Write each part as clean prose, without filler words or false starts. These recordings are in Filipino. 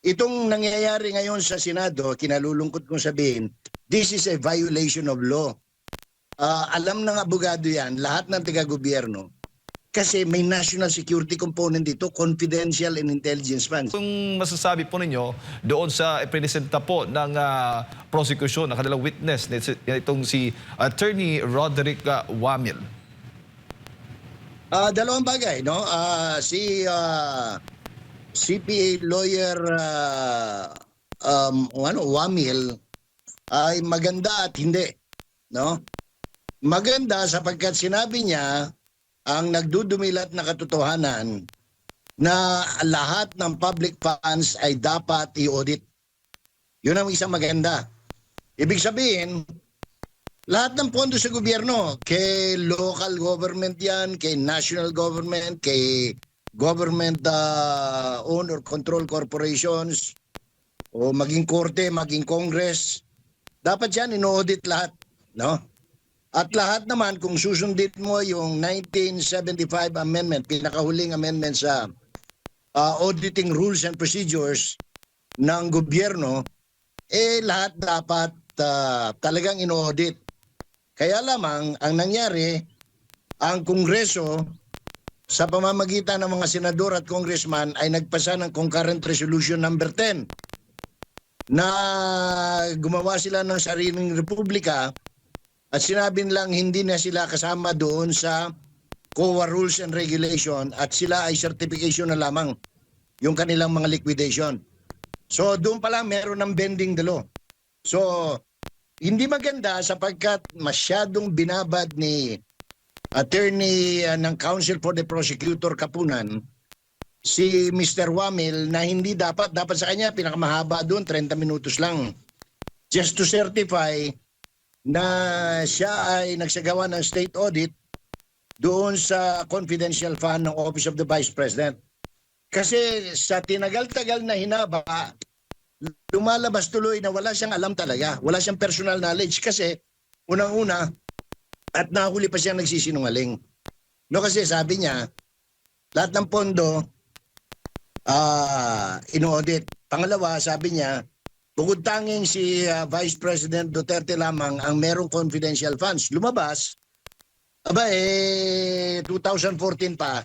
Itong nangyayari ngayon sa Senado, kinalulungkot kong sabihin, this is a violation of law. Alam ng abogado yan, lahat ng taga-gobyerno, kasi may national security component dito, confidential and intelligence funds. Kung masasabi po ninyo doon sa ipresenta po ng prosecution, ng kanilang witness, itong si Attorney Roderick Wamil? Dalawang bagay, no? Si CPA lawyer Wamil ay maganda at hindi, no? Maganda sapagkat sinabi niya ang nagdudumilat na katotohanan na lahat ng public funds ay dapat i-audit. Yun ang isang maganda. Ibig sabihin, lahat ng pondo sa gobyerno, kay local government yan, kay national government, kay government owned or controlled corporations, o maging korte, maging congress, dapat yan ino-audit lahat, no? At lahat naman, kung susundin mo yung 1975 amendment, pinakahuling amendment sa auditing rules and procedures ng gobyerno, lahat dapat talagang ino-audit. Kaya lamang, ang nangyari, ang Kongreso, sa pamamagitan ng mga senador at congressman, ay nagpasa ng Concurrent Resolution number 10 na gumawa sila ng sariling republika at sinabi nilang hindi na sila kasama doon sa COA Rules and Regulation at sila ay certification na lamang yung kanilang mga liquidation. So doon pa lang meron ng bending the law. So hindi maganda sapagkat masyadong binabad ni attorney ng Counsel for the Prosecutor Kapunan si Mr. Wamil na hindi dapat sa kanya pinakamahaba doon 30 minutos lang just to certify na siya ay nagsagawa ng state audit doon sa confidential fund ng Office of the Vice President. Kasi sa tinagal-tagal na hinaba, lumalabas tuloy na wala siyang alam talaga. Wala siyang personal knowledge kasi unang-una at nahuli pa siyang nagsisinungaling. No, kasi sabi niya, lahat ng pondo ino-audit. Pangalawa, sabi niya, bukod tanging si Vice President Duterte lamang ang merong confidential funds. Lumabas, 2014 pa,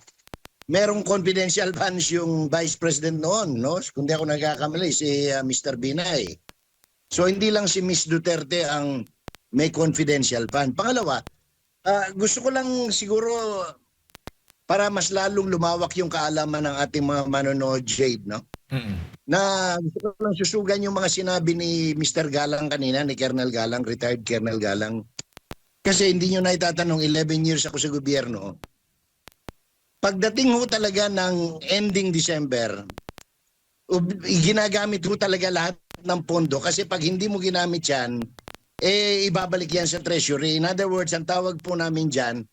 merong confidential funds yung Vice President noon, no? Kung di ako nagkakamali, si Mr. Binay. So hindi lang si Miss Duterte ang may confidential fund. Pangalawa, gusto ko lang siguro para mas lalong lumawak yung kaalaman ng ating mga manonood, Jade, no? Na gusto ko lang susugan yung mga sinabi ni Mr. Galang kanina, ni Colonel Galang, retired Colonel Galang. Kasi hindi nyo na itatanong, 11 years ako sa gobyerno. Pagdating ho talaga ng ending December, ginagamit ho talaga lahat ng pondo kasi pag hindi mo ginamit yan, ibabalik yan sa treasury. In other words, ang tawag po namin dyan,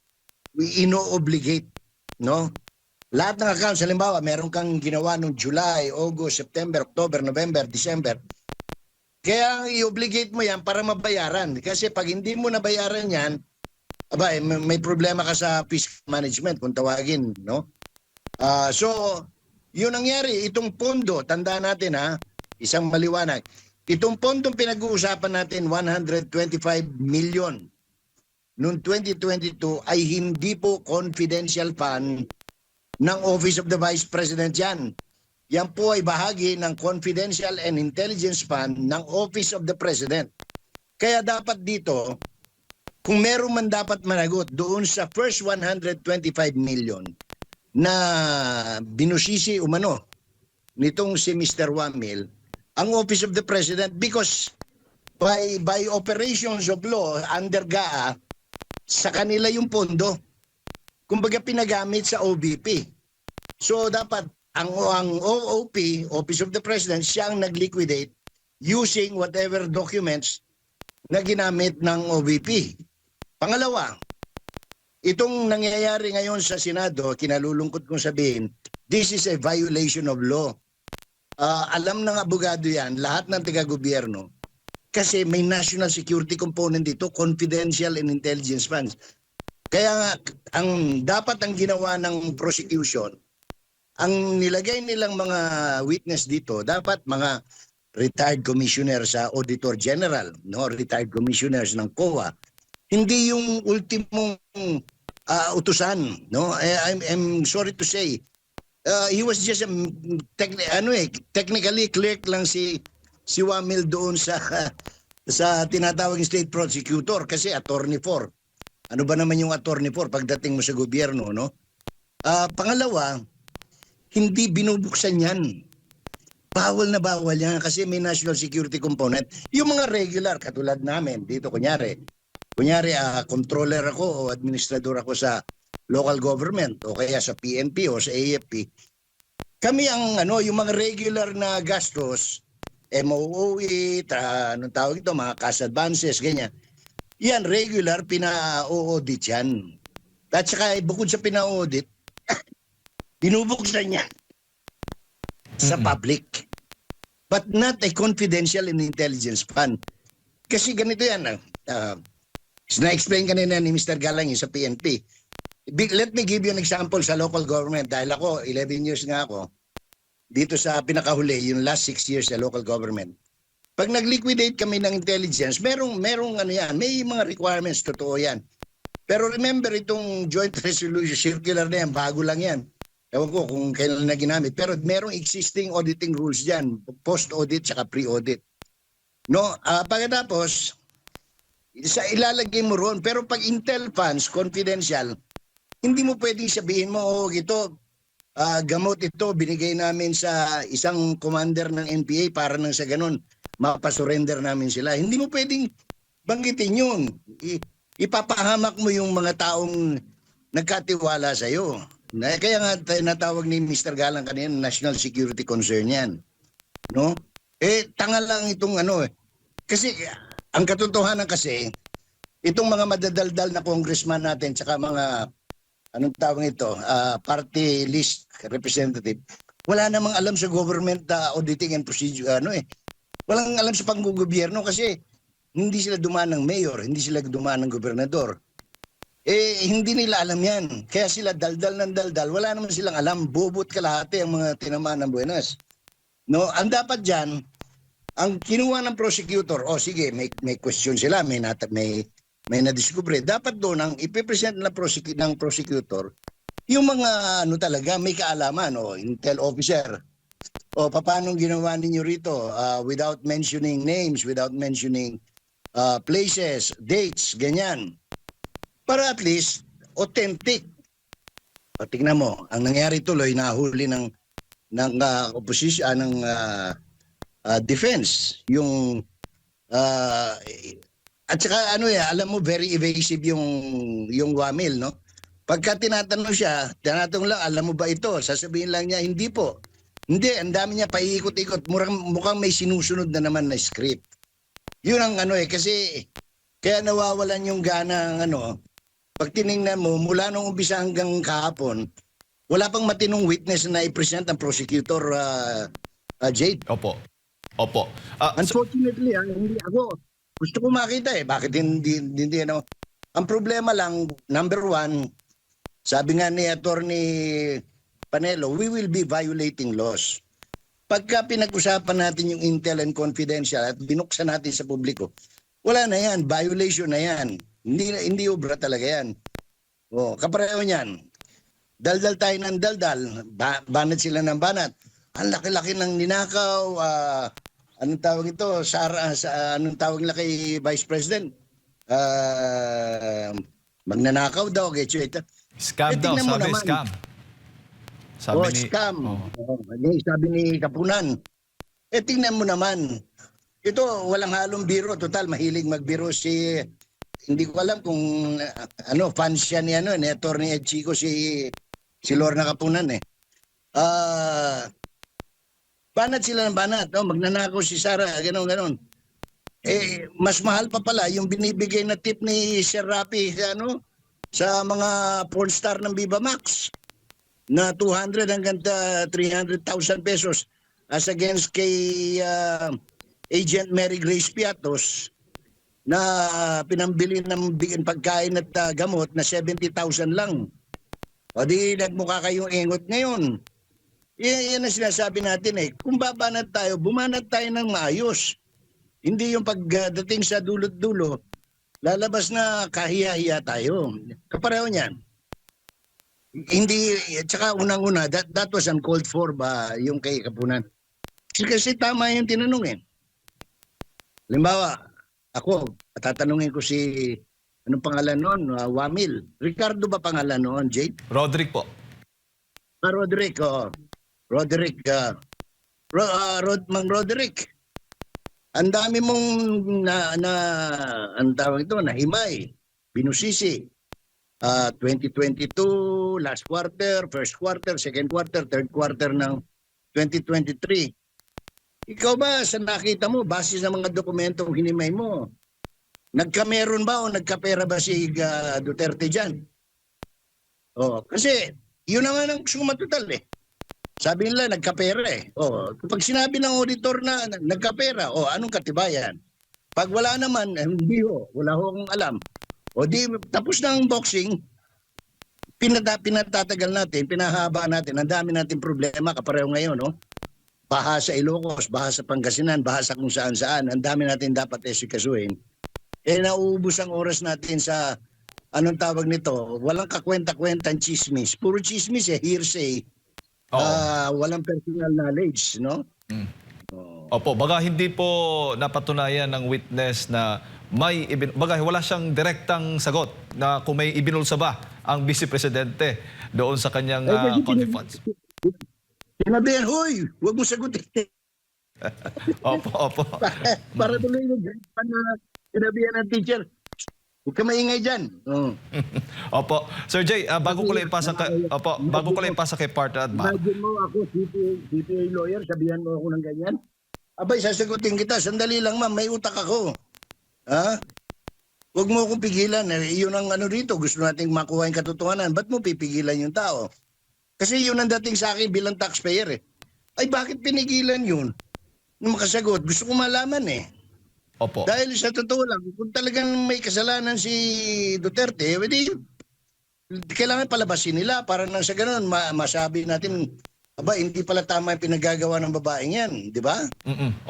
we ino-obligate, no? Lahat ng accounts, halimbawa, meron kang ginawa noong July, August, September, October, November, December. Kaya i-obligate mo yan para mabayaran. Kasi pag hindi mo nabayaran yan, may problema ka sa fiscal management kung tawagin, no? So, yun nangyari, itong pondo, tandaan natin isang maliwanag. Itong pondong pinag-uusapan natin, 125 million noong 2022 ay hindi po confidential fund ng Office of the Vice President yan. Yan po ay bahagi ng Confidential and Intelligence Fund ng Office of the President. Kaya dapat dito, kung meron man dapat managot doon sa first 125 million na binusisi umano nitong si Mr. Wamil, ang Office of the President, because by operations of law under GAA, sa kanila yung pondo. Kumbaga pinagamit sa OVP. So dapat ang OOP, Office of the President, siya ang nag-liquidate using whatever documents na ginamit ng OVP. Pangalawa, itong nangyayari ngayon sa Senado, kinalulungkot kong sabihin, this is a violation of law. Alam ng abogado yan, lahat ng taga-gobyerno, kasi may national security component dito, confidential and intelligence funds. Kaya nga, dapat ang ginawa ng prosecution ang nilagay nilang mga witness dito, dapat mga retired commissioner sa Auditor General, no, retired commissioners ng COA. Hindi yung ultimong utusan, no. I'm sorry to say, he was just a technically clerk lang si Wamil doon sa tinatawag state prosecutor kasi attorney for. Ano ba naman yung attorney for pagdating mo sa gobyerno, no? Pangalawa, hindi binubuksan yan. Bawal na bawal yan kasi may national security component. Yung mga regular, katulad namin, dito kunyari, controller ako o administrador ako sa local government o kaya sa PNP o sa AFP. Kami ang yung mga regular na gastos, MOOE, anong tawag ito, mga cash advances, ganyan. Yan, regular, pina-audit yan. At saka bukod sa pina-audit, binubuksan niya sa public. But not a confidential and intelligence fund. Kasi ganito yan. Na-explain kanina ni Mr. Galang sa PNP. Let me give you an example sa local government. Dahil ako, 11 years nga ako, dito sa pinakahuli, yung last 6 years sa local government. Pag nag-liquidate kami ng intelligence, merong may mga requirements, totoo yan. Pero remember, itong joint resolution circular na yan, bago lang yan. Ewan ko kung kailan na ginamit. Pero merong existing auditing rules dyan, post-audit saka pre-audit. No, pagkatapos, ilalagay mo ron. Pero pag intel funds, confidential, hindi mo pwedeng sabihin mo, ito, gamot ito, binigay namin sa isang commander ng NPA para nang sa ganun, mapasurrender namin sila. Hindi mo pwedeng banggitin yun. Ipapahamak mo yung mga taong nagkatiwala sa'yo. Kaya nga natawag ni Mr. Galang kanina, national security concern yan. No? Tanga lang itong Kasi ang katotohanan kasi, itong mga madadaldal na congressman natin tsaka mga anong tawag ito, party list representative, wala namang alam sa government auditing and procedure, Walang alam sa panggogobyerno kasi hindi sila dumaan ng mayor, hindi sila dumaan ng gobernador. Hindi nila alam yan. Kaya sila daldal ng daldal, wala naman silang alam, bobot kalahati ang mga tinamaan ng Buenas. No, ang dapat diyan, ang kinuha ng prosecutor, sige, may question sila, may na-discover. Dapat doon ang ipipresent ng prosecutor yung mga talaga may kaalaman intel officer. Paano ginawa ninyo rito without mentioning names, without mentioning places, dates, ganyan. Para at least authentic. Tingnan mo, ang nangyari tuloy nahuli ng opposition ng defense yung at saka alam mo very evasive yung Wamil, no? Pagka tinatanong siya, lang, alam mo ba ito? Sasabihin lang niya, hindi po. Hindi, ang dami niya paikot-ikot. Mukhang may sinusunod na naman na script. Yun ang kasi kaya nawawalan yung gana ng pag tiningnan mo, mula nung umpisa hanggang kahapon, wala pang matinong witness na i-present ang prosecutor, Jade. Opo. Unfortunately, hindi ako. Gusto ko makita Bakit hindi Ang problema lang, number one, sabi nga ni Attorney Panelo, we will be violating laws. Pagka pinag-usapan natin yung intel and confidential at binuksan natin sa publiko, wala na yan, violation na yan. Hindi obra talaga yan. Kapareho niyan. Daldal tayo ng daldal, banat sila ng banat. Ang laki-laki ng ninakaw, anong tawag ito? Anong tawag nila kay Vice President? Magnanakaw daw. Scam daw, sabi naman, scam. Scam. Sabi ni Kapunan. Tingnan mo naman. Ito, walang halong biro. Total, mahilig magbiro hindi ko alam kung fans siya ni Attorney Ed Chico, si Lorna Kapunan banat sila ng banat, magnanakaw si Sara, ganon. Mas mahal pa pala yung binibigay na tip ni Sir Rapi sa mga porn star ng Viva Max na 200 hanggang 300,000 pesos as against kay Agent Mary Grace Piatos na pinambili ng pagkain at gamot na 70,000 lang. Di nagmukha kayong engot ngayon. Yan ang sinasabi natin eh. Kung babanat tayo, bumanat tayo ng maayos. Hindi yung pagdating sa dulot-dulo, lalabas na kahiya-hiya tayo. Kapareho niyan. Hindi, at saka unang-una, that was uncalled for ba yung kay Kapunan? Kasi tama yung tinanong eh. Halimbawa, ako, tatanungin ko si, anong pangalan noon? Wamil. Ricardo ba pangalan noon, Jake? Roderick po. Roderick, Roderick, Mang Roderick. Ang dami mong ang tawag ito, nahimay, binusisi. 2022, last quarter, first quarter, second quarter, third quarter ng 2023. Ikaw ba, sa nakita mo, base sa mga dokumentong hinimay mo, nagkameron ba o nagkapera ba si Duterte dyan? Kasi yun naman ang sumatotal eh. Sabi nila nagkapera eh. Kapag sinabi ng auditor na nagkapera, anong katibayan? Pag wala naman, hindi wala akong alam. Tapos na ang boxing, pinatatagal natin, pinahaba natin, ang dami natin problema kapareho ngayon, no? Baha sa Ilocos, baha sa Pangasinan, baha sa kung saan-saan, ang dami natin dapat esikasuhin. Nauubos ang oras natin sa, anong tawag nito, walang kakwenta-kwentang chismis. Puro chismis hearsay. Walang personal knowledge, no? Opo, baga hindi po napatunayan ng witness na baga wala siyang direktang sagot na kung may ibinulsa ba ang Vice Presidente doon sa kanyang conflict funds. Sinabihan, hoy, huwag mo sagutin. Opo. Para tuloy yung sinabihan ng teacher, huwag ka maingay dyan. Opo. Sir Jay, bago ko lang ipasa kay partner at Imagine mo ako, CPA lawyer, sabihan mo ako ng ganyan. Abay, sasagutin kita. Sandali lang, ma'am. May utak ako. Ha? Huwag mo akong pigilan. Yun ang ano rito. Gusto nating makuha yung katotohanan. Ba't mo pipigilan yung tao? Kasi yun ang dating sa akin bilang taxpayer eh. Ay, bakit pinigilan yun? Nung makasagot. Gusto ko malaman eh. Opo. Dahil sa totoo lang, kung talagang may kasalanan si Duterte, edi kailangan palabasin nila para nang sa ganun masabi natin, aba, hindi pala tama yung pinagagawa ng babaeng yan, di ba? Opo.